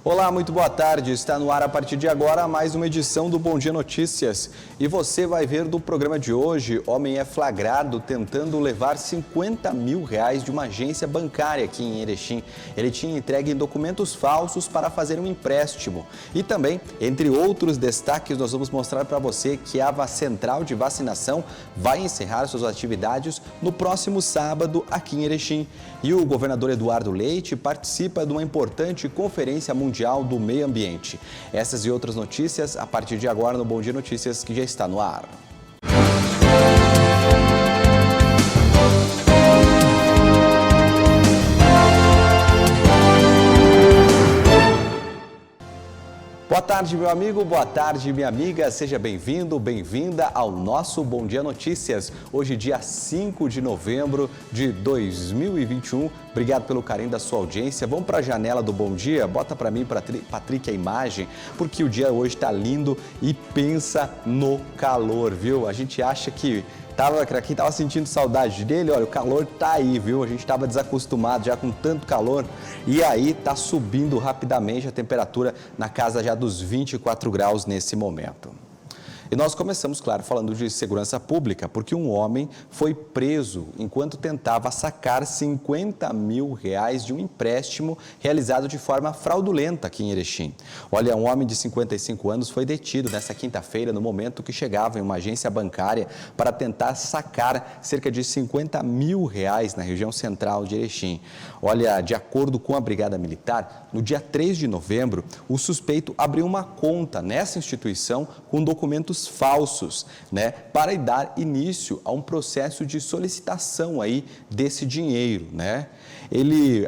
Olá, muito boa tarde. Está no ar a partir de agora mais uma edição do Bom Dia Notícias. E você vai ver do programa de hoje, homem é flagrado tentando levar R$50 mil de uma agência bancária aqui em Erechim. Ele tinha entregue documentos falsos para fazer um empréstimo. E também, entre outros destaques, nós vamos mostrar para você que a central de vacinação vai encerrar suas atividades no próximo sábado aqui em Erechim. E o governador Eduardo Leite participa de uma importante conferência mundial do meio ambiente. Essas e outras notícias a partir de agora no Bom Dia Notícias, que já está no ar. Boa tarde, meu amigo, boa tarde, minha amiga. Seja bem-vindo, bem-vinda ao nosso Bom Dia Notícias. Hoje, dia 5 de novembro de 2021. Obrigado pelo carinho da sua audiência. Vamos para a janela do Bom Dia? Bota para mim, Patrick, a imagem, porque o dia hoje está lindo e pensa no calor, viu? A gente acha que quem estava sentindo saudade dele, olha, o calor tá aí, viu? A gente estava desacostumado já com tanto calor e aí tá subindo rapidamente a temperatura na casa já dos 24 graus nesse momento. E nós começamos, claro, falando de segurança pública, porque um homem foi preso enquanto tentava sacar R$50 mil de um empréstimo realizado de forma fraudulenta aqui em Erechim. Olha, um homem de 55 anos foi detido nesta quinta-feira, no momento que chegava em uma agência bancária para tentar sacar cerca de R$50 mil na região central de Erechim. Olha, de acordo com a Brigada Militar, no dia 3 de novembro, o suspeito abriu uma conta nessa instituição com documentos falsos, para dar início a um processo de solicitação aí desse dinheiro,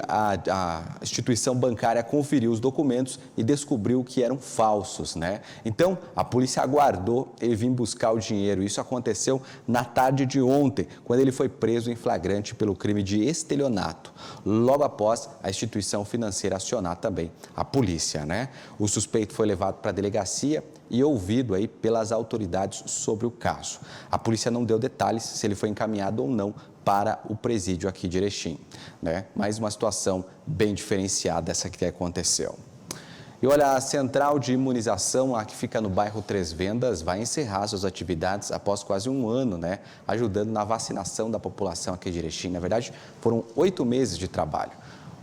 A instituição bancária conferiu os documentos e descobriu que eram falsos, Então, a polícia aguardou ele vir buscar o dinheiro. Isso aconteceu na tarde de ontem, quando ele foi preso em flagrante pelo crime de estelionato. Logo após a instituição financeira acionar também a polícia, O suspeito foi levado para a delegacia e ouvido aí pelas autoridades sobre o caso. A polícia não deu detalhes se ele foi encaminhado ou não para o presídio aqui de Erechim, Mais uma situação bem diferenciada essa que aconteceu. E olha, a central de imunização, a que fica no bairro Três Vendas, vai encerrar suas atividades após quase um ano, ajudando na vacinação da população aqui de Erechim. Na verdade, foram 8 meses de trabalho.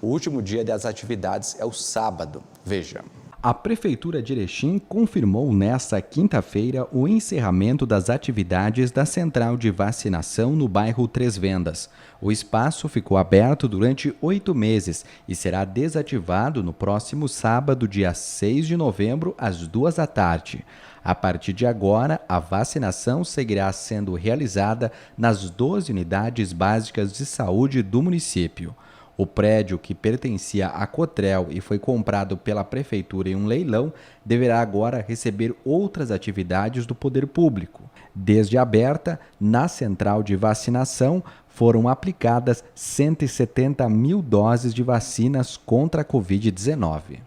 O último dia das atividades é o sábado. Veja. A Prefeitura de Erechim confirmou nesta quinta-feira o encerramento das atividades da central de vacinação no bairro Três Vendas. O espaço ficou aberto durante 8 meses e será desativado no próximo sábado, dia 6 de novembro, às 2 da tarde. A partir de agora, a vacinação seguirá sendo realizada nas 12 unidades básicas de saúde do município. O prédio, que pertencia à Cotrel e foi comprado pela Prefeitura em um leilão, deverá agora receber outras atividades do poder público. Desde aberta, na central de vacinação, foram aplicadas 170 mil doses de vacinas contra a Covid-19.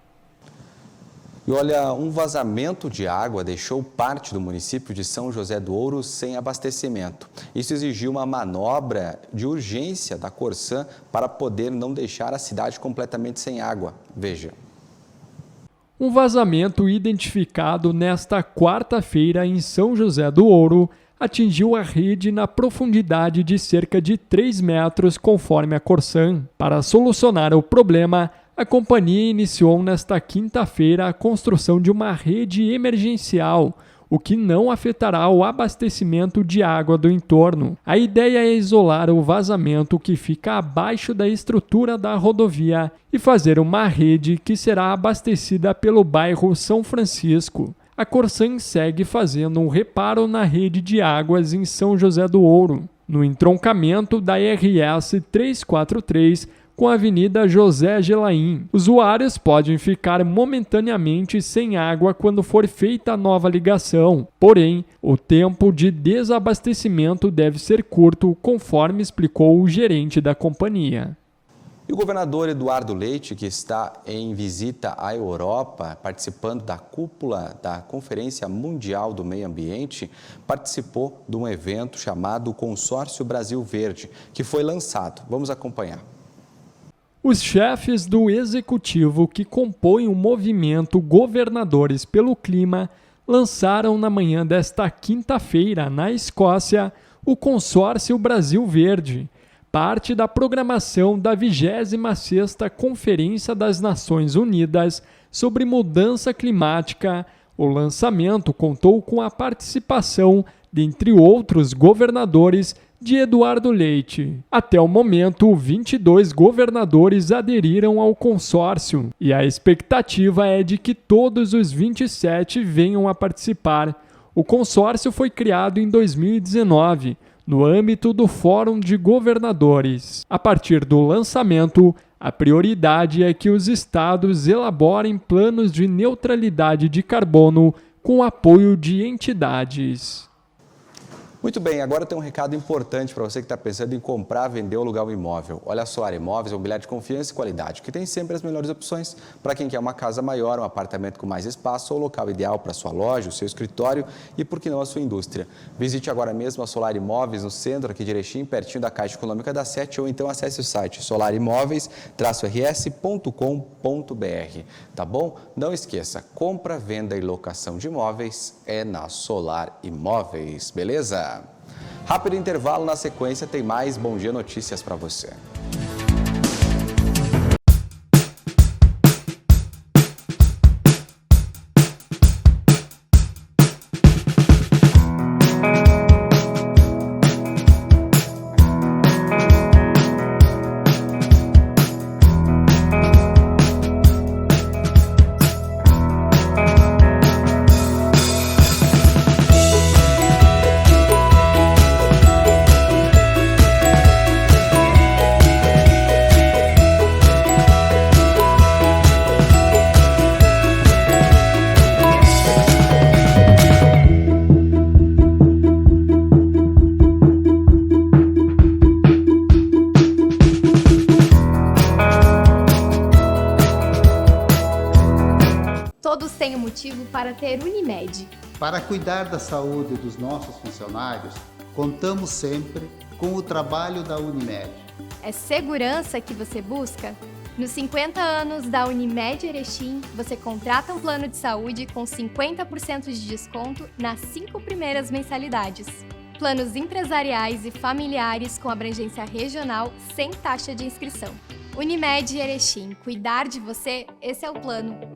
E olha, um vazamento de água deixou parte do município de São José do Ouro sem abastecimento. Isso exigiu uma manobra de urgência da Corsan para poder não deixar a cidade completamente sem água. Veja. Um vazamento identificado nesta quarta-feira em São José do Ouro atingiu a rede na profundidade de cerca de 3 metros, conforme a Corsan. Para solucionar o problema, a companhia iniciou nesta quinta-feira a construção de uma rede emergencial, o que não afetará o abastecimento de água do entorno. A ideia é isolar o vazamento que fica abaixo da estrutura da rodovia e fazer uma rede que será abastecida pelo bairro São Francisco. A Corsan segue fazendo um reparo na rede de águas em São José do Ouro, no entroncamento da RS 343, com a Avenida José Gelaim. Usuários podem ficar momentaneamente sem água quando for feita a nova ligação. Porém, o tempo de desabastecimento deve ser curto, conforme explicou o gerente da companhia. E o governador Eduardo Leite, que está em visita à Europa, participando da cúpula da Conferência Mundial do Meio Ambiente, participou de um evento chamado Consórcio Brasil Verde, que foi lançado. Vamos acompanhar. Os chefes do executivo que compõem o movimento Governadores pelo Clima lançaram na manhã desta quinta-feira, na Escócia, o Consórcio Brasil Verde, parte da programação da 26ª Conferência das Nações Unidas sobre Mudança Climática. O lançamento contou com a participação, dentre outros governadores, de Eduardo Leite. Até o momento, 22 governadores aderiram ao consórcio e a expectativa é de que todos os 27 venham a participar. O consórcio foi criado em 2019, no âmbito do Fórum de Governadores. A partir do lançamento, a prioridade é que os estados elaborem planos de neutralidade de carbono com apoio de entidades. Muito bem, agora tem um recado importante para você que está pensando em comprar, vender ou alugar um imóvel. Olha, a Solar Imóveis é um imobiliário de confiança e qualidade, que tem sempre as melhores opções para quem quer uma casa maior, um apartamento com mais espaço ou local ideal para a sua loja, o seu escritório e, por que não, a sua indústria. Visite agora mesmo a Solar Imóveis no centro, aqui de Erechim, pertinho da Caixa Econômica da Sete, ou então acesse o site solarimóveis-rs.com.br. Tá bom? Não esqueça, compra, venda e locação de imóveis é na Solar Imóveis, beleza? Rápido intervalo, na sequência tem mais Bom Dia Notícias para você. Todos têm um motivo para ter Unimed. Para cuidar da saúde dos nossos funcionários, contamos sempre com o trabalho da Unimed. É segurança que você busca? Nos 50 anos da Unimed Erechim, você contrata um plano de saúde com 50% de desconto nas 5 primeiras mensalidades. Planos empresariais e familiares com abrangência regional sem taxa de inscrição. Unimed Erechim, cuidar de você, esse é o plano.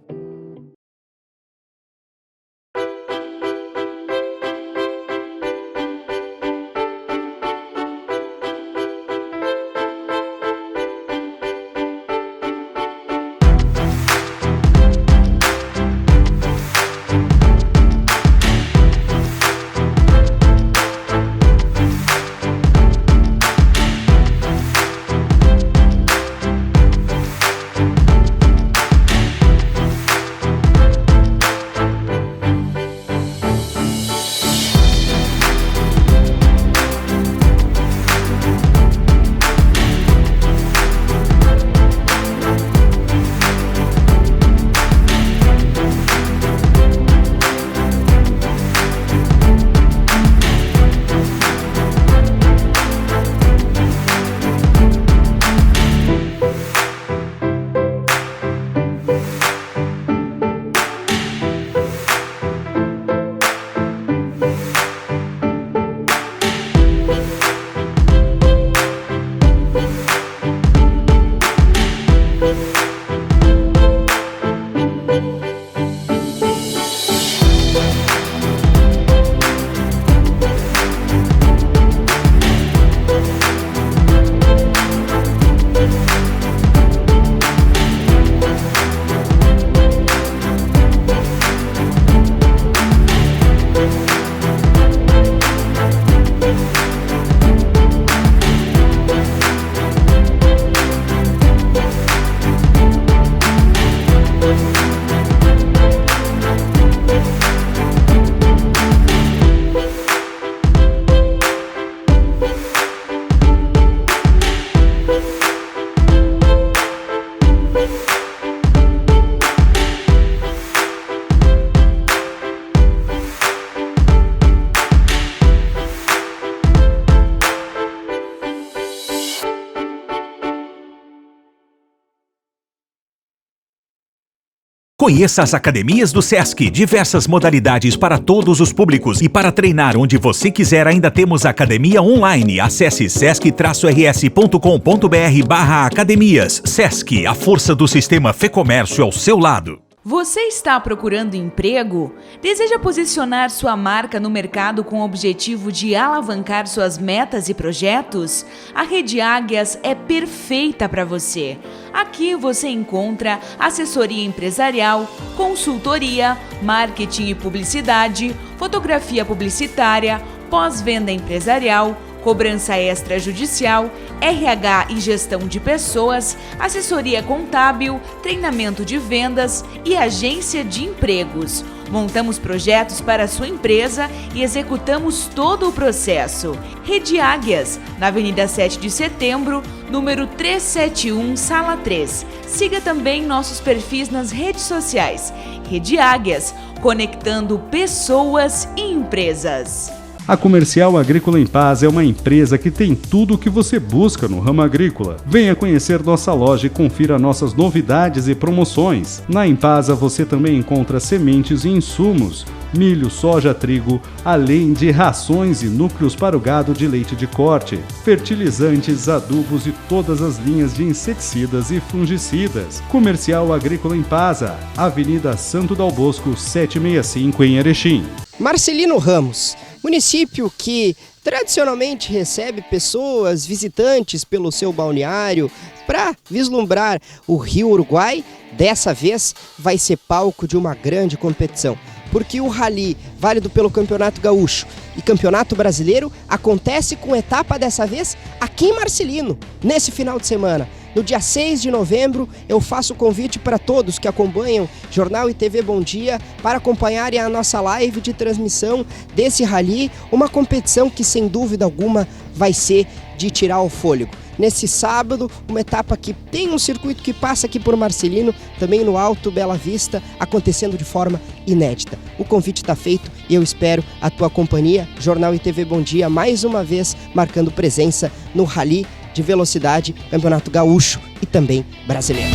Conheça as academias do SESC, diversas modalidades para todos os públicos e para treinar onde você quiser ainda temos academia online. Acesse sesc-rs.com.br/academias. SESC, a força do sistema Fecomércio ao seu lado. Você está procurando emprego? Deseja posicionar sua marca no mercado com o objetivo de alavancar suas metas e projetos? A Rede Águias é perfeita para você. Aqui você encontra assessoria empresarial, consultoria, marketing e publicidade, fotografia publicitária, pós-venda empresarial, cobrança extrajudicial, RH e gestão de pessoas, assessoria contábil, treinamento de vendas e agência de empregos. Montamos projetos para a sua empresa e executamos todo o processo. Rede Águias, na Avenida 7 de Setembro, número 371, Sala 3. Siga também nossos perfis nas redes sociais. Rede Águias, conectando pessoas e empresas. A Comercial Agrícola em Paz é uma empresa que tem tudo o que você busca no ramo agrícola. Venha conhecer nossa loja e confira nossas novidades e promoções. Na Empasa você também encontra sementes e insumos, milho, soja, trigo, além de rações e núcleos para o gado de leite de corte, fertilizantes, adubos e todas as linhas de inseticidas e fungicidas. Comercial Agrícola em Paz, Avenida Santo Dal Bosco, 765 em Erechim. Marcelino Ramos, município que tradicionalmente recebe pessoas, visitantes pelo seu balneário para vislumbrar o Rio Uruguai, dessa vez vai ser palco de uma grande competição. Porque o Rally, válido pelo Campeonato Gaúcho e Campeonato Brasileiro, acontece com etapa dessa vez aqui em Marcelino, nesse final de semana. No dia 6 de novembro, eu faço o convite para todos que acompanham Jornal e TV Bom Dia para acompanharem a nossa live de transmissão desse Rally, uma competição que sem dúvida alguma vai ser de tirar o fôlego. Nesse sábado, uma etapa que tem um circuito que passa aqui por Marcelino, também no Alto Bela Vista, acontecendo de forma inédita. O convite está feito e eu espero a tua companhia. Jornal e TV Bom Dia, mais uma vez, marcando presença no Rally de Velocidade, Campeonato Gaúcho e também Brasileiro.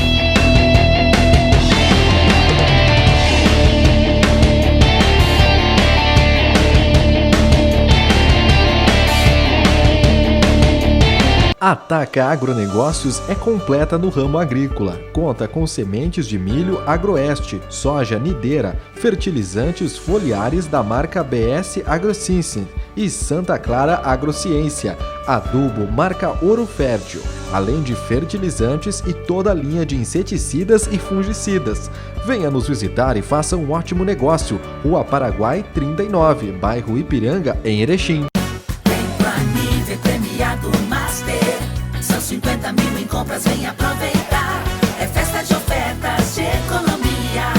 A Taca Agronegócios é completa no ramo agrícola. Conta com sementes de milho Agroeste, soja nideira, fertilizantes foliares da marca BS AgroScience e Santa Clara Agrociência, adubo marca Ouro Fértil, além de fertilizantes e toda a linha de inseticidas e fungicidas. Venha nos visitar e faça um ótimo negócio. Rua Paraguai 39, bairro Ipiranga, em Erechim. São 50 mil em compras, vem aproveitar. É festa de ofertas, de economia,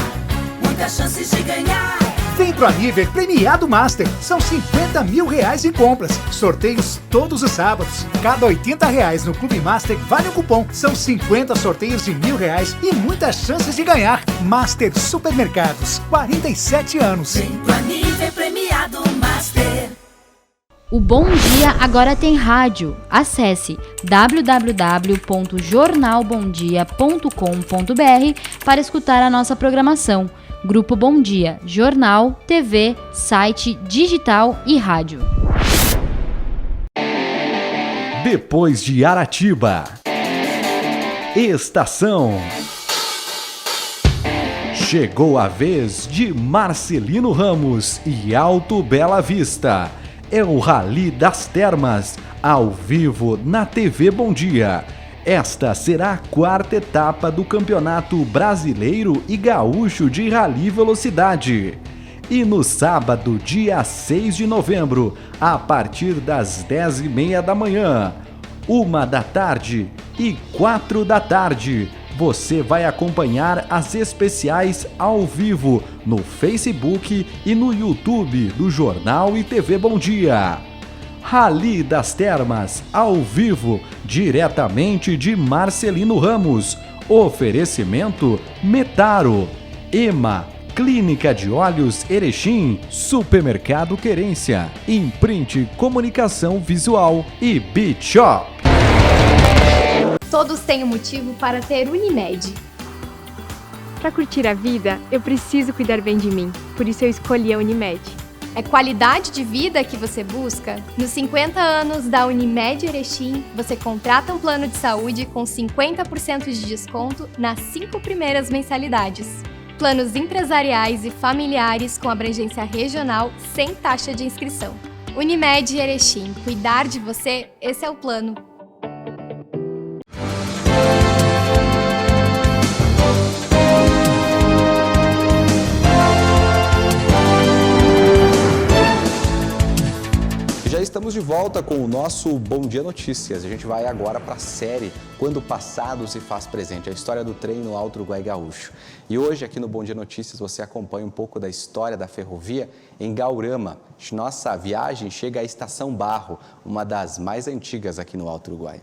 muitas chances de ganhar. Vem pro Aniver Premiado Master. São 50 mil reais em compras. Sorteios todos os sábados. Cada 80 reais no Clube Master vale um cupom. São 50 sorteios de R$1.000 e muitas chances de ganhar. Master Supermercados, 47 anos. Vem pro Aniver Premiado Master. O Bom Dia agora tem rádio. Acesse www.jornalbomdia.com.br para escutar a nossa programação. Grupo Bom Dia, jornal, TV, site, digital e rádio. Depois de Aratiba, estação. Chegou a vez de Marcelino Ramos e Alto Bela Vista. É o Rally das Termas, ao vivo na TV Bom Dia. Esta será a quarta etapa do Campeonato Brasileiro e Gaúcho de Rally Velocidade. E no sábado, dia 6 de novembro, a partir das 10h30 da manhã, 1 da tarde e 4 da tarde, você vai acompanhar as especiais ao vivo no Facebook e no YouTube do Jornal e TV Bom Dia. Rally das Termas, ao vivo, diretamente de Marcelino Ramos. Oferecimento Metaro, EMA, Clínica de Olhos Erechim, Supermercado Querência, Imprint Comunicação Visual e Beat Shop. Todos têm um motivo para ter Unimed. Para curtir a vida, eu preciso cuidar bem de mim, por isso eu escolhi a Unimed. É qualidade de vida que você busca? Nos 50 anos da Unimed Erechim, você contrata um plano de saúde com 50% de desconto nas 5 primeiras mensalidades. Planos empresariais e familiares com abrangência regional sem taxa de inscrição. Unimed Erechim, cuidar de você, esse é o plano. Já estamos de volta com o nosso Bom Dia Notícias. A gente vai agora para a série Quando o Passado se Faz Presente, a história do trem no Alto Uruguai Gaúcho. E hoje aqui no Bom Dia Notícias você acompanha um pouco da história da ferrovia em Gaurama. Nossa viagem chega à Estação Barro, uma das mais antigas aqui no Alto Uruguai.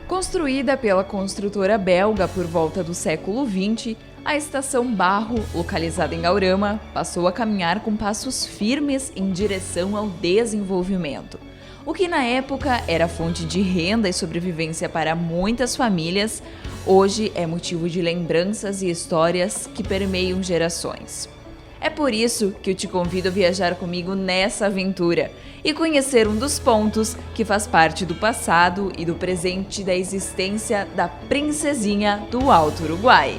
Construída pela construtora belga por volta do século XX, a Estação Barro, localizada em Gaurama, passou a caminhar com passos firmes em direção ao desenvolvimento. O que na época era fonte de renda e sobrevivência para muitas famílias, hoje é motivo de lembranças e histórias que permeiam gerações. É por isso que eu te convido a viajar comigo nessa aventura e conhecer um dos pontos que faz parte do passado e do presente da existência da Princesinha do Alto Uruguai.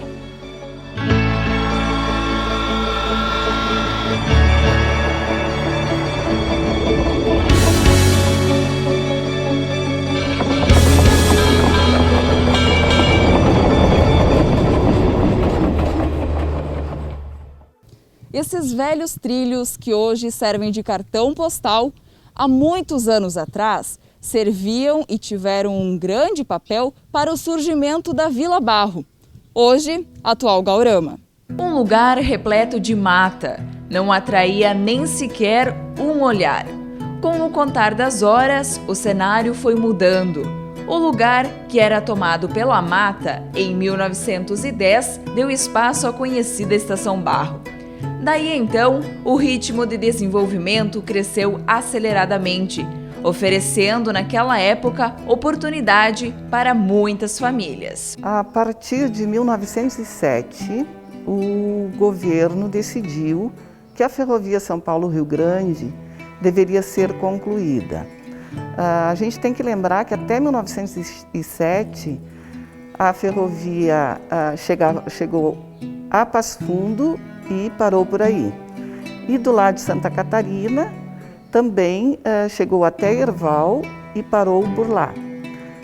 Esses velhos trilhos que hoje servem de cartão postal, há muitos anos atrás, serviam e tiveram um grande papel para o surgimento da Vila Barro, hoje, atual Gaurama. Um lugar repleto de mata, não atraía nem sequer um olhar. Com o contar das horas, o cenário foi mudando. O lugar, que era tomado pela mata, em 1910, deu espaço à conhecida Estação Barro. Daí então, o ritmo de desenvolvimento cresceu aceleradamente, oferecendo naquela época oportunidade para muitas famílias. A partir de 1907, o governo decidiu que a ferrovia São Paulo-Rio Grande deveria ser concluída. A gente tem que lembrar que até 1907 a ferrovia chegou a Passo Fundo e parou por aí. E do lado de Santa Catarina também chegou até Herval e parou por lá.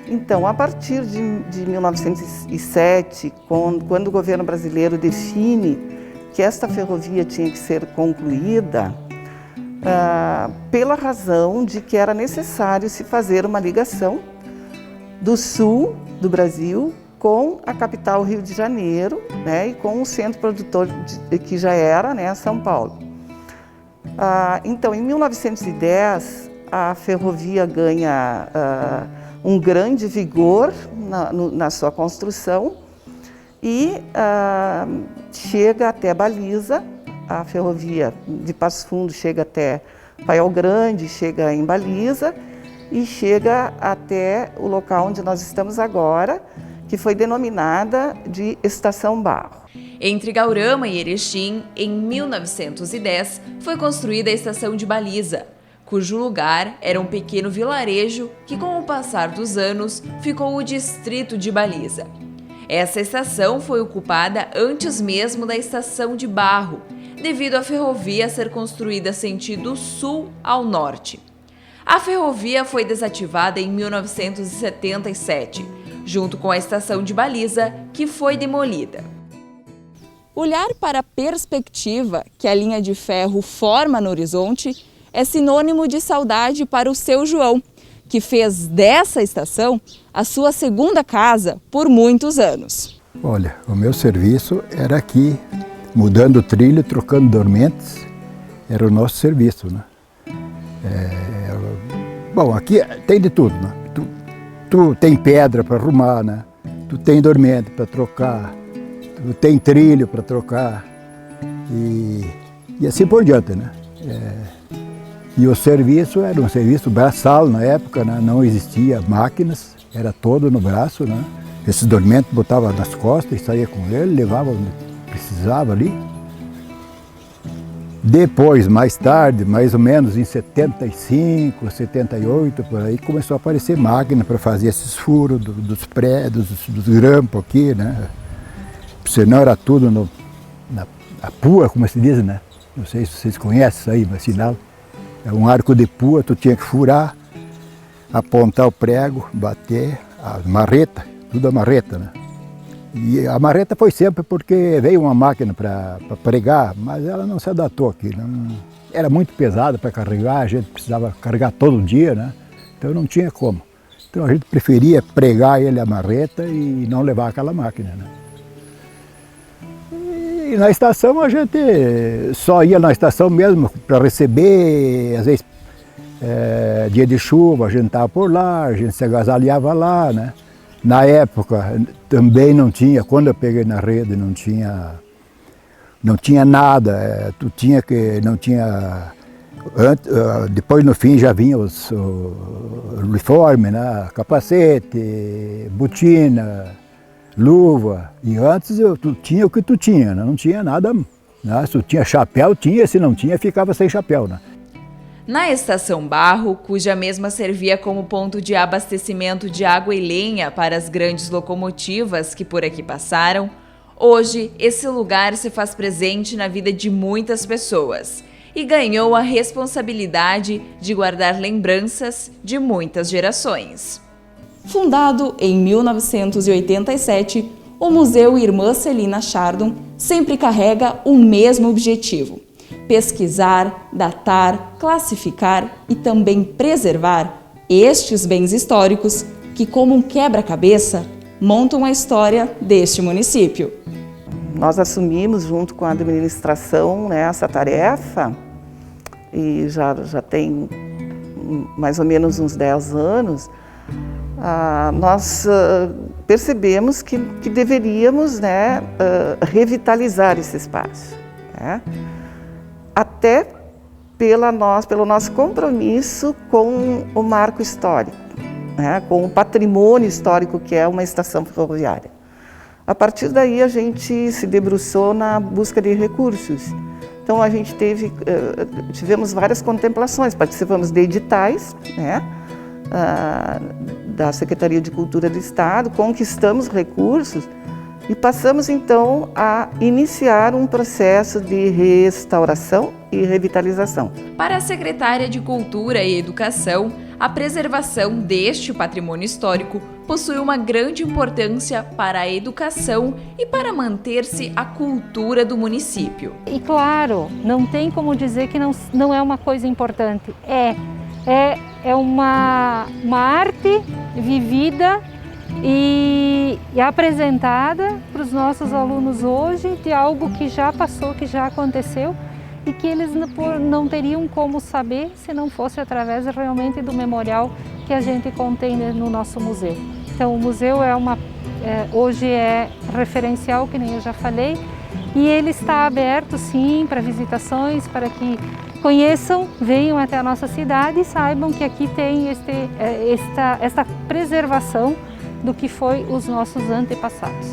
Então, a partir de 1907, quando o governo brasileiro define que esta ferrovia tinha que ser concluída, pela razão de que era necessário se fazer uma ligação do sul do Brasil com a capital Rio de Janeiro, né, e com o centro produtor que já era, né, São Paulo. Então, em 1910, a ferrovia ganha um grande vigor na sua construção e chega até Baliza. A ferrovia de Passo Fundo chega até Paiol Grande, chega em Baliza e chega até o local onde nós estamos agora, que foi denominada de Estação Barro. Entre Gaurama e Erechim, em 1910, foi construída a Estação de Baliza, cujo lugar era um pequeno vilarejo que, com o passar dos anos, ficou o distrito de Baliza. Essa estação foi ocupada antes mesmo da Estação de Barro, devido à ferrovia ser construída sentido sul ao norte. A ferrovia foi desativada em 1977, junto com a Estação de Baliza, que foi demolida. Olhar para a perspectiva que a linha de ferro forma no horizonte é sinônimo de saudade para o seu João, que fez dessa estação a sua segunda casa por muitos anos. Olha, o meu serviço era aqui, mudando o trilho, trocando dormentes, era o nosso serviço, né? Bom, aqui tem de tudo, né? Tu tem pedra para arrumar, né? Tu tem dormente para trocar, tu tem trilho para trocar e assim por diante, né? E o serviço era um serviço braçal na época, né? Não existia máquinas, era todo no braço, né? Esses dormentes botava nas costas e saía com ele, levava onde precisava ali. Depois, mais tarde, mais ou menos em 75, 78, por aí, começou a aparecer máquina para fazer esses furos dos prédios, dos grampos aqui, né? Senão era tudo na pua, como se diz, né? Não sei se vocês conhecem isso aí, mas sinal. É um arco de pua, tu tinha que furar, apontar o prego, bater, a marreta, tudo a marreta, né? E a marreta foi sempre porque veio uma máquina para pregar, mas ela não se adaptou aqui. Era muito pesada para carregar, a gente precisava carregar todo dia, né? Então não tinha como. Então a gente preferia pregar ele a marreta e não levar aquela máquina, né? E na estação a gente só ia na estação mesmo para receber, às vezes dia de chuva a gente estava por lá, a gente se agasalhava lá, né? Na época também não tinha, quando eu peguei na rede não tinha nada, depois no fim já vinha o uniforme, né? Capacete, botina, luva, e antes tu tinha o que tu tinha, né? Não tinha nada, né? Se tu tinha chapéu, tinha, se não tinha, ficava sem chapéu, né? Na Estação Barro, cuja mesma servia como ponto de abastecimento de água e lenha para as grandes locomotivas que por aqui passaram, hoje esse lugar se faz presente na vida de muitas pessoas e ganhou a responsabilidade de guardar lembranças de muitas gerações. Fundado em 1987, o Museu Irmã Celina Chardon sempre carrega o mesmo objetivo: pesquisar, datar, classificar e também preservar estes bens históricos que, como um quebra-cabeça, montam a história deste município. Nós assumimos, junto com a administração, né, essa tarefa, e já tem mais ou menos uns 10 anos, nós percebemos que deveríamos, né, revitalizar esse espaço, né? Até pelo nosso compromisso com o marco histórico, né, com o patrimônio histórico que é uma estação ferroviária. A partir daí a gente se debruçou na busca de recursos. Então a gente tivemos várias contemplações, participamos de editais, né, da Secretaria de Cultura do Estado, conquistamos recursos e passamos então a iniciar um processo de restauração e revitalização. Para a secretária de Cultura e Educação, a preservação deste patrimônio histórico possui uma grande importância para a educação e para manter-se a cultura do município. E claro, não tem como dizer que não é uma coisa importante. É uma arte vivida e apresentada para os nossos alunos hoje de algo que já passou, que já aconteceu e que eles não teriam como saber se não fosse através realmente do memorial que a gente contém no nosso museu. Então o museu hoje é referencial, que nem eu já falei, e ele está aberto sim para visitações, para que conheçam, venham até a nossa cidade e saibam que aqui tem esta preservação do que foi os nossos antepassados.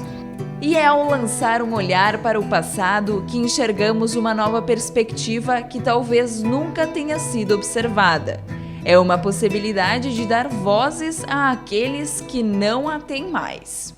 E é ao lançar um olhar para o passado que enxergamos uma nova perspectiva que talvez nunca tenha sido observada. É uma possibilidade de dar vozes àqueles que não a têm mais.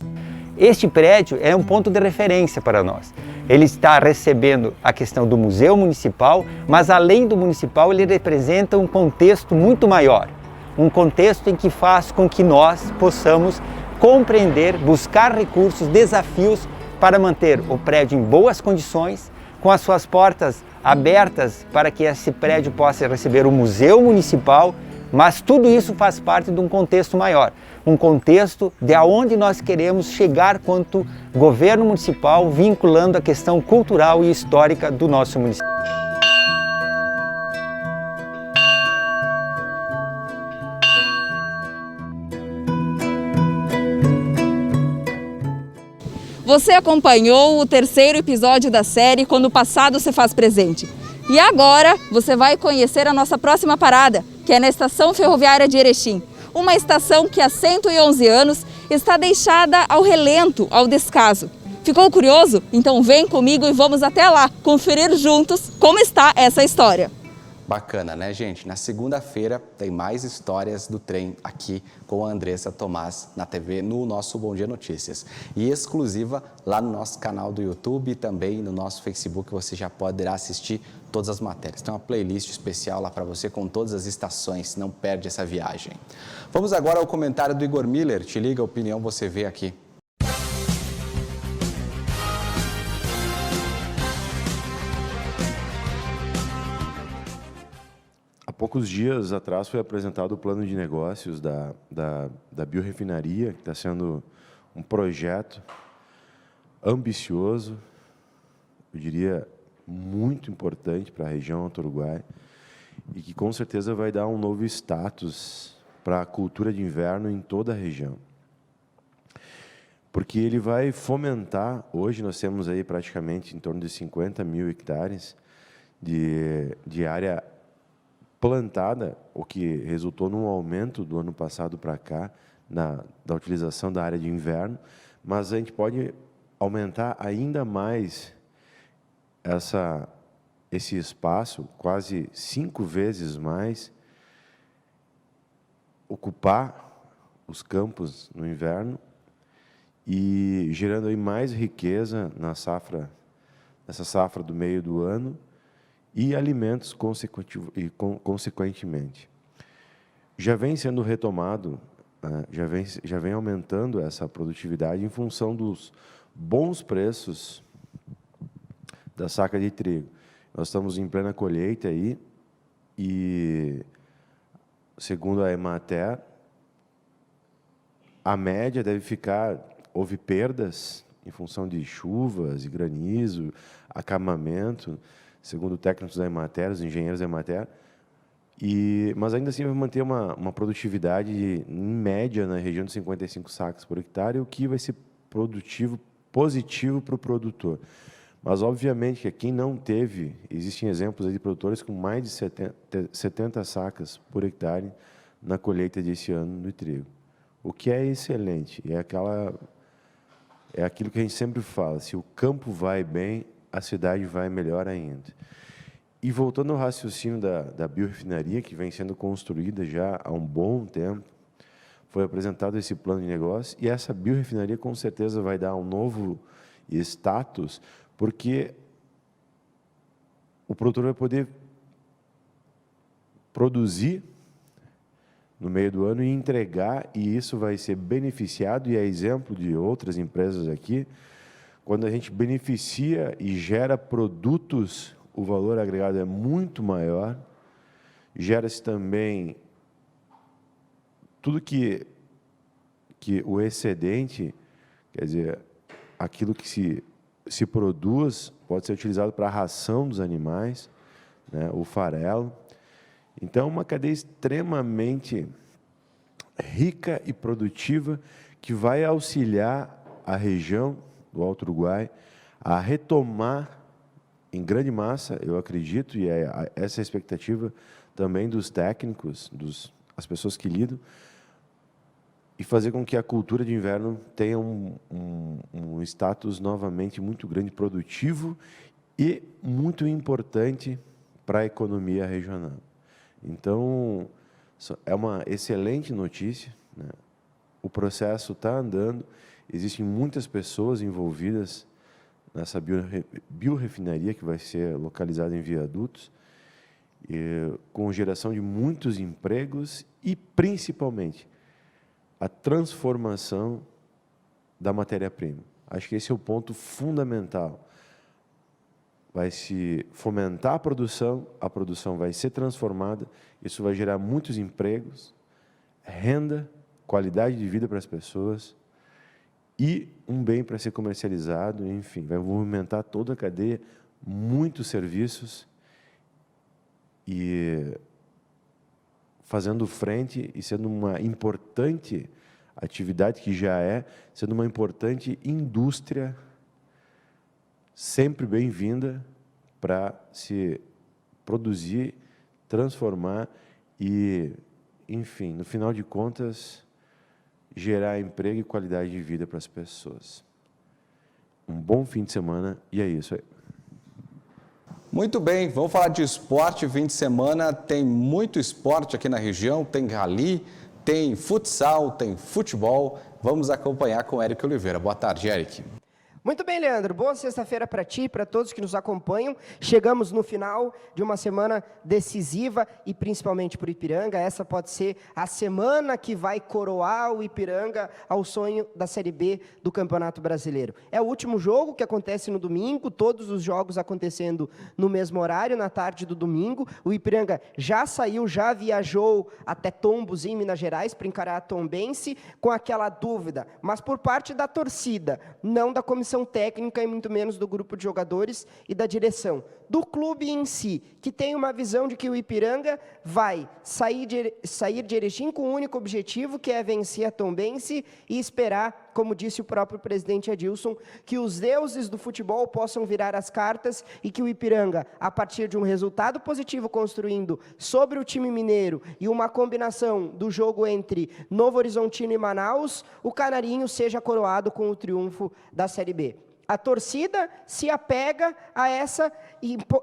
Este prédio é um ponto de referência para nós. Ele está recebendo a questão do Museu Municipal, mas além do municipal ele representa um contexto muito maior. Um contexto em que faz com que nós possamos compreender, buscar recursos, desafios para manter o prédio em boas condições, com as suas portas abertas para que esse prédio possa receber o Museu Municipal, mas tudo isso faz parte de um contexto maior, um contexto de aonde nós queremos chegar quanto governo municipal, vinculando a questão cultural e histórica do nosso município. Você acompanhou o terceiro episódio da série Quando o Passado se Faz Presente. E agora você vai conhecer a nossa próxima parada, que é na Estação Ferroviária de Erechim. Uma estação que há 111 anos está deixada ao relento, ao descaso. Ficou curioso? Então vem comigo e vamos até lá conferir juntos como está essa história. Bacana, né, gente? Na segunda-feira tem mais histórias do trem aqui com a Andressa Tomás na TV, no nosso Bom Dia Notícias. E exclusiva lá no nosso canal do YouTube e também no nosso Facebook, você já poderá assistir todas as matérias. Tem uma playlist especial lá para você com todas as estações, não perde essa viagem. Vamos agora ao comentário do Igor Miller. Te liga, a opinião você vê aqui. Há poucos dias atrás foi apresentado o plano de negócios da biorefinaria, que está sendo um projeto ambicioso, eu diria muito importante para a região Alto Uruguai e que com certeza vai dar um novo status para a cultura de inverno em toda a região. Porque ele vai fomentar, hoje nós temos aí praticamente em torno de 50 mil hectares de área plantada, o que resultou num aumento do ano passado para cá da utilização da área de inverno, mas a gente pode aumentar ainda mais esse espaço, quase 5 vezes mais, ocupar os campos no inverno e gerando aí mais riqueza nessa safra do meio do ano, e alimentos consequentemente. Já vem sendo retomado, já vem aumentando essa produtividade em função dos bons preços da saca de trigo. Nós estamos em plena colheita aí e, segundo a Emater, a média deve ficar, houve perdas em função de chuvas e granizo, acamamento, segundo técnicos da Emater, os engenheiros da Emater, mas ainda assim vai manter uma produtividade em média na região de 55 sacas por hectare, o que vai ser positivo para o produtor. Mas, obviamente, que quem não teve, existem exemplos aí de produtores com mais de 70 sacas por hectare na colheita desse ano do trigo, o que é excelente. É aquilo que a gente sempre fala, se o campo vai bem, a cidade vai melhor ainda. E voltando ao raciocínio da biorefinaria, que vem sendo construída já há um bom tempo, foi apresentado esse plano de negócio, e essa biorefinaria com certeza vai dar um novo status, porque o produtor vai poder produzir no meio do ano e entregar, e isso vai ser beneficiado, e é exemplo de outras empresas aqui. Quando a gente beneficia e gera produtos, o valor agregado é muito maior. Gera-se também tudo que o excedente, quer dizer, aquilo que se produz, pode ser utilizado para a ração dos animais, né, o farelo. Então, uma cadeia extremamente rica e produtiva que vai auxiliar a região do Alto Uruguai a retomar em grande massa, eu acredito, e essa é a expectativa também dos técnicos, as pessoas que lidam, e fazer com que a cultura de inverno tenha um status novamente muito grande, produtivo e muito importante para a economia regional. Então, é uma excelente notícia, né? O processo está andando, existem muitas pessoas envolvidas nessa biorefinaria que vai ser localizada em Viadutos, com geração de muitos empregos e, principalmente, a transformação da matéria-prima. Acho que esse é o ponto fundamental. Vai se fomentar a produção vai ser transformada, isso vai gerar muitos empregos, renda, qualidade de vida para as pessoas e um bem para ser comercializado, enfim, vai movimentar toda a cadeia, muitos serviços e fazendo frente e sendo uma importante atividade que já sendo uma importante indústria sempre bem-vinda para se produzir, transformar e, enfim, no final de contas, gerar emprego e qualidade de vida para as pessoas. Um bom fim de semana e é isso aí. Muito bem, vamos falar de esporte. Fim de semana tem muito esporte aqui na região, tem rally, tem futsal, tem futebol. Vamos acompanhar com o Eric Oliveira. Boa tarde, Eric. Muito bem, Leandro. Boa sexta-feira para ti e para todos que nos acompanham. Chegamos no final de uma semana decisiva e principalmente para o Ipiranga. Essa pode ser a semana que vai coroar o Ipiranga ao sonho da Série B do Campeonato Brasileiro. É o último jogo que acontece no domingo, todos os jogos acontecendo no mesmo horário, na tarde do domingo. O Ipiranga já saiu, já viajou até Tombos, em Minas Gerais, para encarar a Tombense, com aquela dúvida, mas por parte da torcida, não da comissão técnica e muito menos do grupo de jogadores e da direção. Do clube em si, que tem uma visão de que o Ipiranga vai sair de Erechim com um único objetivo, que é vencer a Tombense e esperar, como disse o próprio presidente Adilson, que os deuses do futebol possam virar as cartas e que o Ipiranga, a partir de um resultado positivo construindo sobre o time mineiro e uma combinação do jogo entre Novo Horizontino e Manaus, o Canarinho seja coroado com o triunfo da Série B. A torcida se apega a essa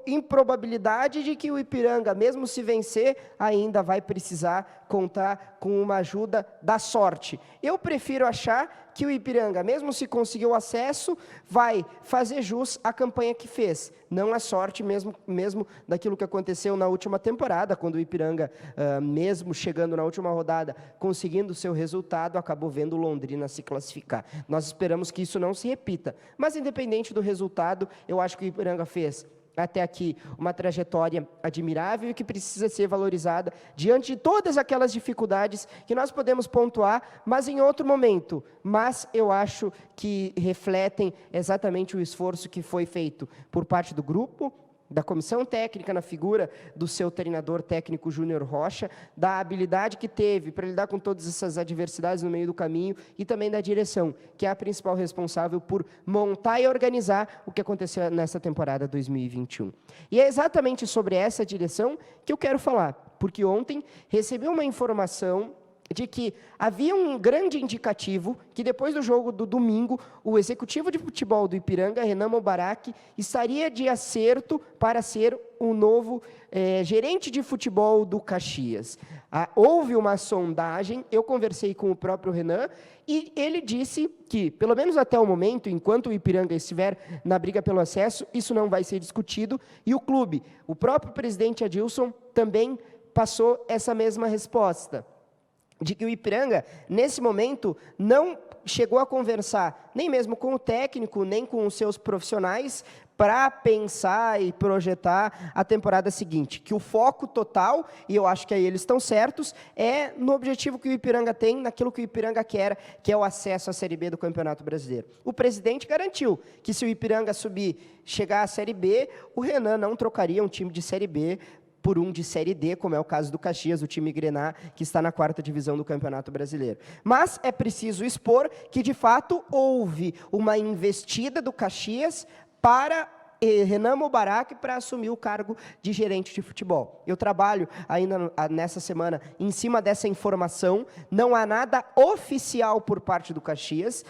improbabilidade de que o Ipiranga, mesmo se vencer, ainda vai precisar contar com uma ajuda da sorte. Eu prefiro achar que o Ipiranga, mesmo se conseguir o acesso, vai fazer jus à campanha que fez. Não a sorte mesmo daquilo que aconteceu na última temporada, quando o Ipiranga, mesmo chegando na última rodada, conseguindo o seu resultado, acabou vendo o Londrina se classificar. Nós esperamos que isso não se repita. Mas, independente do resultado, eu acho que o Ipiranga fez até aqui uma trajetória admirável e que precisa ser valorizada diante de todas aquelas dificuldades que nós podemos pontuar, mas em outro momento. Mas eu acho que refletem exatamente o esforço que foi feito por parte do grupo, da comissão técnica na figura do seu treinador técnico Júnior Rocha, da habilidade que teve para lidar com todas essas adversidades no meio do caminho e também da direção, que é a principal responsável por montar e organizar o que aconteceu nessa temporada 2021. E é exatamente sobre essa direção que eu quero falar, porque ontem recebi uma informação de que havia um grande indicativo que depois do jogo do domingo, o executivo de futebol do Ipiranga, Renan Mubarak, estaria de acerto para ser o novo gerente de futebol do Caxias. Houve uma sondagem, eu conversei com o próprio Renan, e ele disse que, pelo menos até o momento, enquanto o Ipiranga estiver na briga pelo acesso, isso não vai ser discutido, e o clube, o próprio presidente Adilson, também passou essa mesma resposta, de que o Ipiranga, nesse momento, não chegou a conversar nem mesmo com o técnico, nem com os seus profissionais, para pensar e projetar a temporada seguinte. Que o foco total, e eu acho que aí eles estão certos, é no objetivo que o Ipiranga tem, naquilo que o Ipiranga quer, que é o acesso à Série B do Campeonato Brasileiro. O presidente garantiu que se o Ipiranga chegar à Série B, o Renan não trocaria um time de Série B por um de Série D, como é o caso do Caxias, o time Grená, que está na 4ª divisão do Campeonato Brasileiro. Mas é preciso expor que, de fato, houve uma investida do Caxias para Renan Mubarak para assumir o cargo de gerente de futebol. Eu trabalho ainda nessa semana em cima dessa informação, não há nada oficial por parte do Caxias,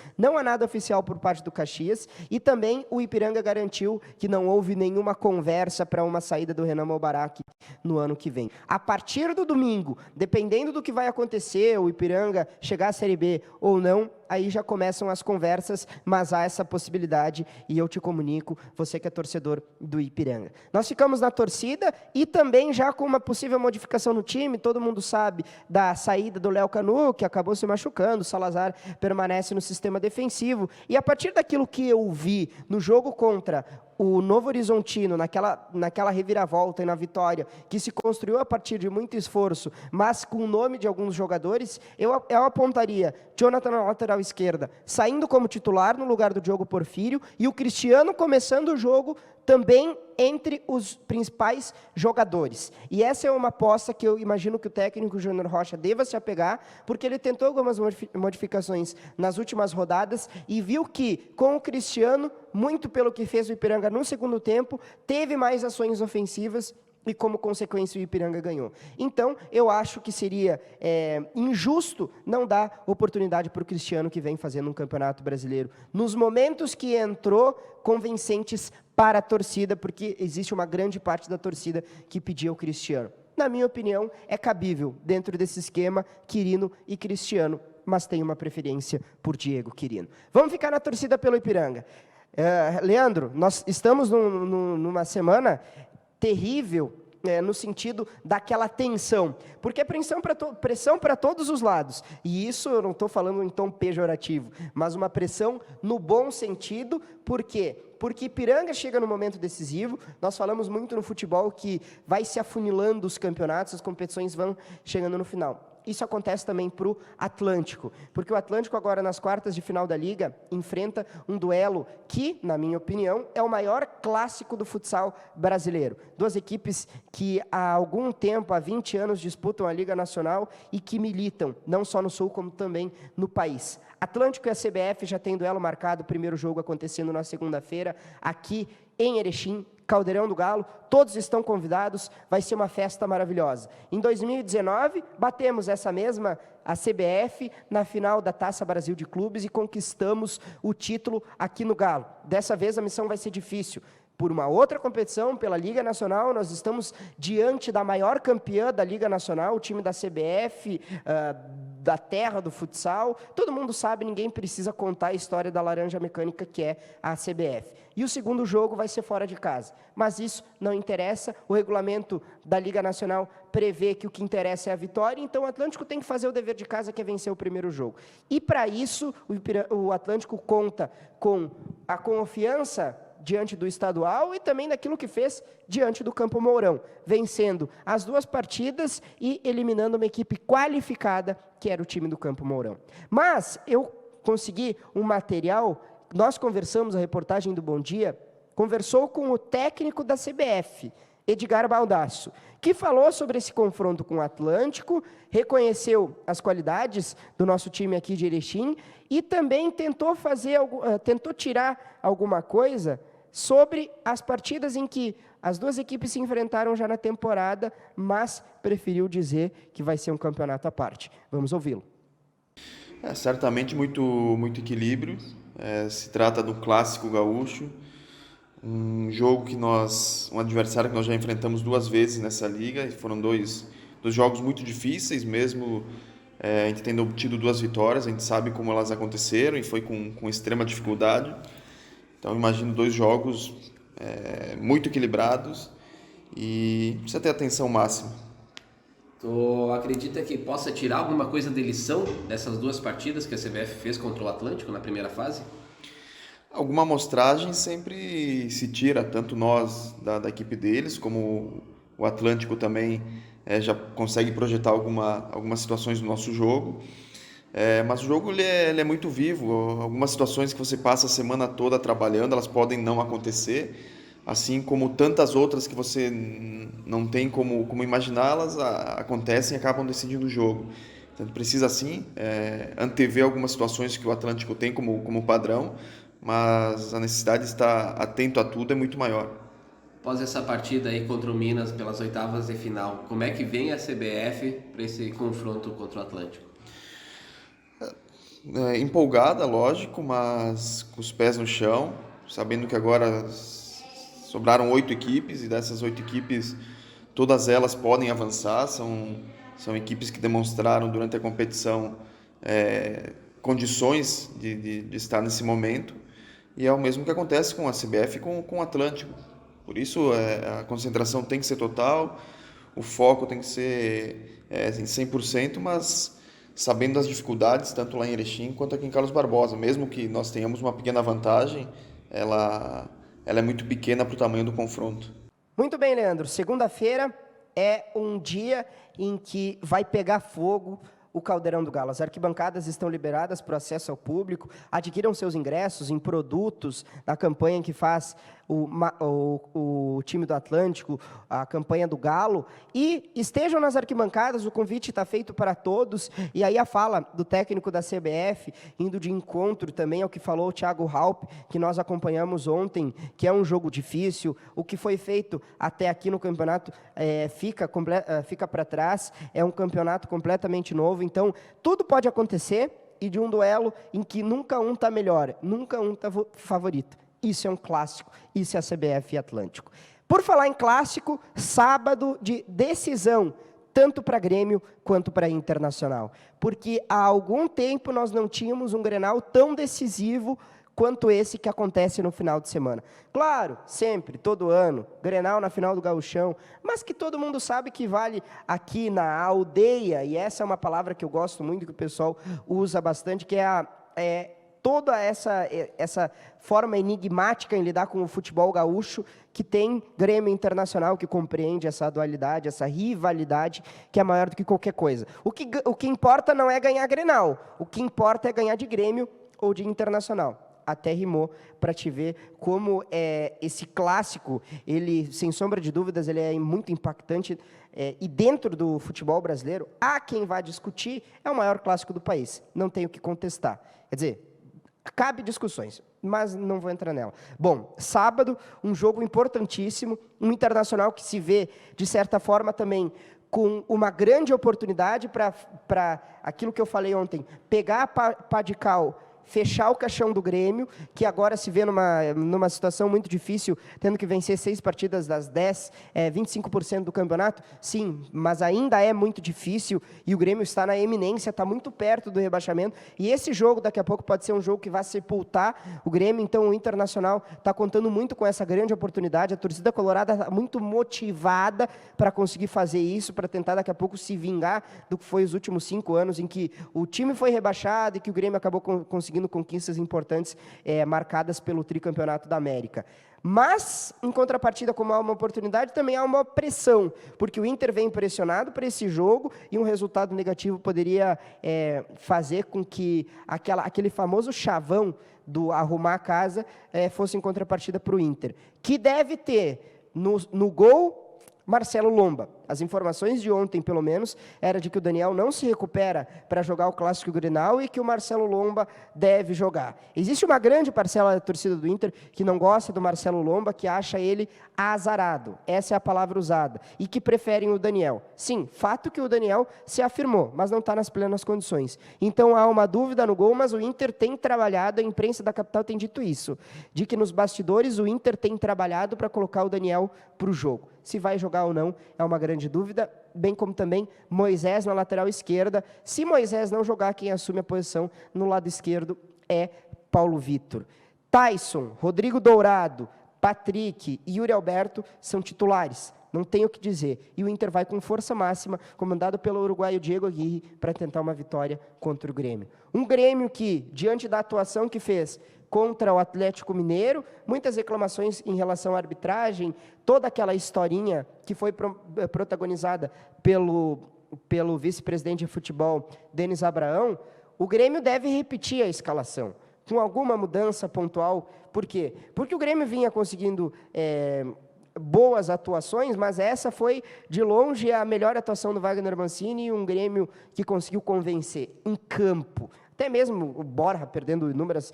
e também o Ipiranga garantiu que não houve nenhuma conversa para uma saída do Renan Mubarak no ano que vem. A partir do domingo, dependendo do que vai acontecer, o Ipiranga chegar à Série B ou não, aí já começam as conversas, mas há essa possibilidade e eu te comunico, você que é torcedor do Ipiranga. Nós ficamos na torcida e também já com uma possível modificação no time, todo mundo sabe da saída do Léo Canu, que acabou se machucando, o Salazar permanece no sistema defensivo, e a partir daquilo que eu vi no jogo contra o Novo Horizontino, naquela reviravolta e na vitória, que se construiu a partir de muito esforço, mas com o nome de alguns jogadores, eu apontaria Jonathan na lateral esquerda, saindo como titular no lugar do Diogo Porfírio, e o Cristiano começando o jogo também entre os principais jogadores. E essa é uma aposta que eu imagino que o técnico Júnior Rocha deva se apegar, porque ele tentou algumas modificações nas últimas rodadas e viu que, com o Cristiano, muito pelo que fez o Ipiranga no segundo tempo, teve mais ações ofensivas e, como consequência, o Ipiranga ganhou. Então, eu acho que seria injusto não dar oportunidade para o Cristiano, que vem fazendo um campeonato brasileiro, nos momentos que entrou, convincentes para a torcida, porque existe uma grande parte da torcida que pedia o Cristiano. Na minha opinião, é cabível, dentro desse esquema, Quirino e Cristiano, mas tem uma preferência por Diego Quirino. Vamos ficar na torcida pelo Ipiranga. Leandro, nós estamos numa semana terrível, no sentido daquela tensão, porque é pressão para todos os lados, e isso eu não estou falando em tom pejorativo, mas uma pressão no bom sentido. Por quê? Porque Ipiranga chega no momento decisivo. Nós falamos muito no futebol que vai se afunilando os campeonatos, as competições vão chegando no final. Isso acontece também para o Atlântico, porque o Atlântico agora nas quartas de final da Liga enfrenta um duelo que, na minha opinião, é o maior clássico do futsal brasileiro. Duas equipes que há algum tempo, há 20 anos, disputam a Liga Nacional e que militam, não só no Sul, como também no país. Atlântico e a CBF já tem duelo marcado, o primeiro jogo acontecendo na segunda-feira, aqui em Erechim, Caldeirão do Galo, todos estão convidados, vai ser uma festa maravilhosa. Em 2019, batemos essa mesma, a CBF, na final da Taça Brasil de Clubes e conquistamos o título aqui no Galo. Dessa vez a missão vai ser difícil. Por uma outra competição, pela Liga Nacional, nós estamos diante da maior campeã da Liga Nacional, o time da CBF, da terra do futsal. Todo mundo sabe, ninguém precisa contar a história da laranja mecânica que é a CBF. E o segundo jogo vai ser fora de casa. Mas isso não interessa, o regulamento da Liga Nacional prevê que o que interessa é a vitória, então o Atlântico tem que fazer o dever de casa, que é vencer o primeiro jogo. E para isso, o Atlântico conta com a confiança diante do estadual e também daquilo que fez diante do Campo Mourão, vencendo as duas partidas e eliminando uma equipe qualificada, que era o time do Campo Mourão. Mas eu consegui um material, nós conversamos, a reportagem do Bom Dia, conversou com o técnico da CBF, Edgar Baldasso, que falou sobre esse confronto com o Atlântico, reconheceu as qualidades do nosso time aqui de Erechim e também tentou tirar alguma coisa sobre as partidas em que as duas equipes se enfrentaram já na temporada, mas preferiu dizer que vai ser um campeonato à parte. Vamos ouvi-lo. Certamente muito equilíbrio. Se trata do clássico gaúcho, um adversário que nós já enfrentamos duas vezes nessa liga, e foram dois jogos muito difíceis, mesmo a gente tendo obtido duas vitórias, a gente sabe como elas aconteceram e foi com extrema dificuldade. Então imagino dois jogos muito equilibrados e precisa ter atenção máxima. Tu acredita que possa tirar alguma coisa de lição dessas duas partidas que a CBF fez contra o Atlântico na primeira fase? Alguma amostragem sempre se tira, tanto nós da equipe deles, como o Atlântico também já consegue projetar algumas situações do nosso jogo. Mas o jogo ele é muito vivo. Algumas situações que você passa a semana toda trabalhando, elas podem não acontecer, assim como tantas outras que você não tem como imaginá-las, acontecem e acabam decidindo o jogo. Então precisa sim antever algumas situações que o Atlântico tem como padrão, mas a necessidade de estar atento a tudo é muito maior. Após essa partida aí contra o Minas pelas oitavas de final, como é que vem a CBF para esse confronto contra o Atlântico? Empolgada, lógico, mas com os pés no chão, sabendo que agora sobraram 8 equipes e dessas 8 equipes todas elas podem avançar, são equipes que demonstraram durante a competição condições de estar nesse momento, e é o mesmo que acontece com a CBF e com o Atlântico. Por isso a concentração tem que ser total, o foco tem que ser em 100%, mas sabendo das dificuldades, tanto lá em Erechim quanto aqui em Carlos Barbosa. Mesmo que nós tenhamos uma pequena vantagem, ela é muito pequena para o tamanho do confronto. Muito bem, Leandro. Segunda-feira é um dia em que vai pegar fogo o Caldeirão do Galo. As arquibancadas estão liberadas para o acesso ao público, adquiram seus ingressos em produtos da campanha que faz o time do Atlântico, a campanha do Galo, e estejam nas arquibancadas, o convite está feito para todos, e aí a fala do técnico da CBF, indo de encontro também ao que falou o Thiago Halp, que nós acompanhamos ontem, que é um jogo difícil, o que foi feito até aqui no campeonato fica para trás, é um campeonato completamente novo, então tudo pode acontecer, e de um duelo em que nunca um está melhor, nunca um está favorito. Isso é um clássico, isso é a CBF e Atlântico. Por falar em clássico, sábado de decisão, tanto para Grêmio quanto para Internacional. Porque há algum tempo nós não tínhamos um Grenal tão decisivo quanto esse que acontece no final de semana. Claro, sempre, todo ano, Grenal na final do Gauchão, mas que todo mundo sabe que vale aqui na aldeia, e essa é uma palavra que eu gosto muito, que o pessoal usa bastante, que é toda essa forma enigmática em lidar com o futebol gaúcho, que tem Grêmio Internacional, que compreende essa dualidade, essa rivalidade, que é maior do que qualquer coisa. O que importa não é ganhar Grenal, o que importa é ganhar de Grêmio ou de Internacional. Até rimou, para te ver como esse clássico, ele, sem sombra de dúvidas, ele é muito impactante, e dentro do futebol brasileiro, há quem vá discutir, é o maior clássico do país, não tenho o que contestar. Quer dizer, cabe discussões, mas não vou entrar nela. Bom, sábado, um jogo importantíssimo, um Internacional que se vê, de certa forma, também com uma grande oportunidade para aquilo que eu falei ontem, pegar a pá de cal, fechar o caixão do Grêmio, que agora se vê numa situação muito difícil, tendo que vencer 6 partidas das 10, 25% do campeonato. Sim, mas ainda é muito difícil, e o Grêmio está na eminência, está muito perto do rebaixamento, e esse jogo daqui a pouco pode ser um jogo que vai sepultar o Grêmio, então o Internacional está contando muito com essa grande oportunidade, a torcida colorada está muito motivada para conseguir fazer isso, para tentar daqui a pouco se vingar do que foi os últimos 5 anos, em que o time foi rebaixado e que o Grêmio acabou conseguindo conquistas importantes marcadas pelo tricampeonato da América. Mas, em contrapartida, como há uma oportunidade, também há uma pressão, porque o Inter vem pressionado para esse jogo e um resultado negativo poderia fazer com que aquele famoso chavão do arrumar a casa fosse em contrapartida para o Inter, que deve ter no gol Marcelo Lomba. As informações de ontem, pelo menos, era de que o Daniel não se recupera para jogar o Clássico Grenal e que o Marcelo Lomba deve jogar. Existe uma grande parcela da torcida do Inter que não gosta do Marcelo Lomba, que acha ele azarado. Essa é a palavra usada. E que preferem o Daniel. Sim, fato que o Daniel se afirmou, mas não está nas plenas condições. Então há uma dúvida no gol, mas o Inter tem trabalhado, a imprensa da capital tem dito isso, de que nos bastidores o Inter tem trabalhado para colocar o Daniel para o jogo. Se vai jogar ou não é uma grande dúvida, bem como também Moisés na lateral esquerda. Se Moisés não jogar, quem assume a posição no lado esquerdo é Paulo Vitor. Tyson, Rodrigo Dourado, Patrick e Yuri Alberto são titulares. Não tenho o que dizer. E o Inter vai com força máxima, comandado pelo uruguaio Diego Aguirre, para tentar uma vitória contra o Grêmio. Um Grêmio que, diante da atuação que fez contra o Atlético Mineiro, muitas reclamações em relação à arbitragem, toda aquela historinha que foi protagonizada pelo vice-presidente de futebol, Denis Abraão, o Grêmio deve repetir a escalação, com alguma mudança pontual. Por quê? Porque o Grêmio vinha conseguindo boas atuações, mas essa foi, de longe, a melhor atuação do Wagner Mancini e um Grêmio que conseguiu convencer em campo. Até mesmo o Borja perdendo inúmeras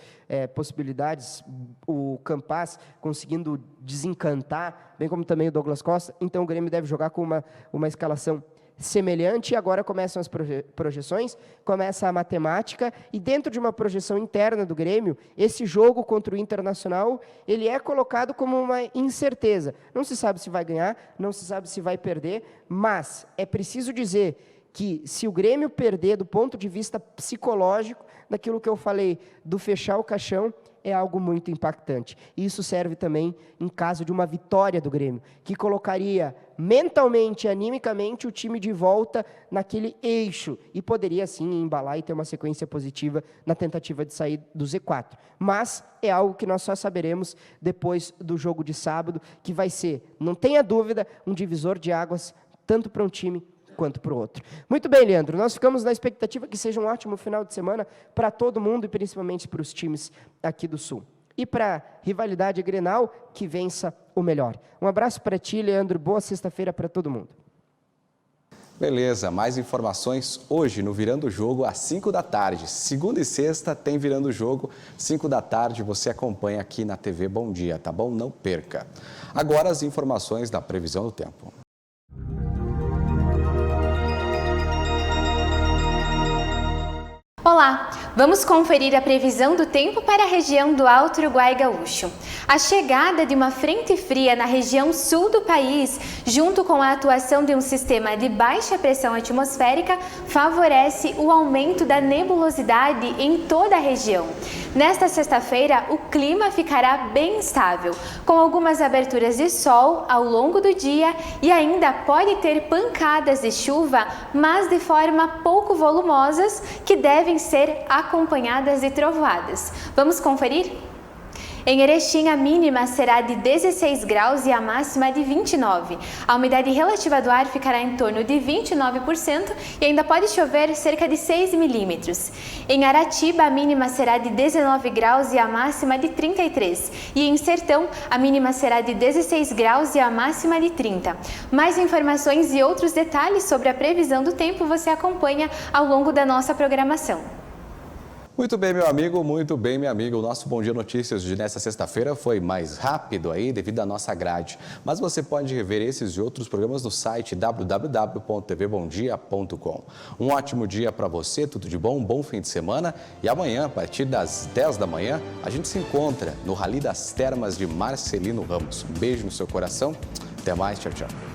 possibilidades, o Campas conseguindo desencantar, bem como também o Douglas Costa. Então o Grêmio deve jogar com uma escalação semelhante. Agora começam as projeções, começa a matemática, e dentro de uma projeção interna do Grêmio, esse jogo contra o Internacional, ele é colocado como uma incerteza. Não se sabe se vai ganhar, não se sabe se vai perder, mas é preciso dizer que se o Grêmio perder do ponto de vista psicológico, daquilo que eu falei, do fechar o caixão, é algo muito impactante. Isso serve também em caso de uma vitória do Grêmio, que colocaria mentalmente e animicamente o time de volta naquele eixo e poderia, sim, embalar e ter uma sequência positiva na tentativa de sair do Z4. Mas é algo que nós só saberemos depois do jogo de sábado, que vai ser, não tenha dúvida, um divisor de águas tanto para um time quanto para o outro. Muito bem, Leandro, nós ficamos na expectativa que seja um ótimo final de semana para todo mundo e principalmente para os times aqui do Sul. E para a rivalidade Grenal, que vença o melhor. Um abraço para ti, Leandro, boa sexta-feira para todo mundo. Beleza, mais informações hoje no Virando o Jogo às 5 da tarde. Segunda e sexta tem Virando o Jogo, 5 da tarde você acompanha aqui na TV Bom Dia, tá bom? Não perca. Agora as informações da previsão do tempo. Olá, vamos conferir a previsão do tempo para a região do Alto Uruguai Gaúcho. A chegada de uma frente fria na região sul do país, junto com a atuação de um sistema de baixa pressão atmosférica, favorece o aumento da nebulosidade em toda a região. Nesta sexta-feira, o clima ficará bem estável, com algumas aberturas de sol ao longo do dia e ainda pode ter pancadas de chuva, mas de forma pouco volumosas, que devem ser acompanhadas de trovoadas. Vamos conferir? Em Erechim, a mínima será de 16 graus e a máxima de 29. A umidade relativa do ar ficará em torno de 29% e ainda pode chover cerca de 6 milímetros. Em Aratiba, a mínima será de 19 graus e a máxima de 33. E em Sertão, a mínima será de 16 graus e a máxima de 30. Mais informações e outros detalhes sobre a previsão do tempo você acompanha ao longo da nossa programação. Muito bem, meu amigo, muito bem, minha amiga. O nosso Bom Dia Notícias de nesta sexta-feira foi mais rápido aí devido à nossa grade. Mas você pode rever esses e outros programas no site www.tvbomdia.com. Um ótimo dia para você, tudo de bom, um bom fim de semana. E amanhã, a partir das 10 da manhã, a gente se encontra no Rally das Termas de Marcelino Ramos. Um beijo no seu coração. Até mais, tchau, tchau.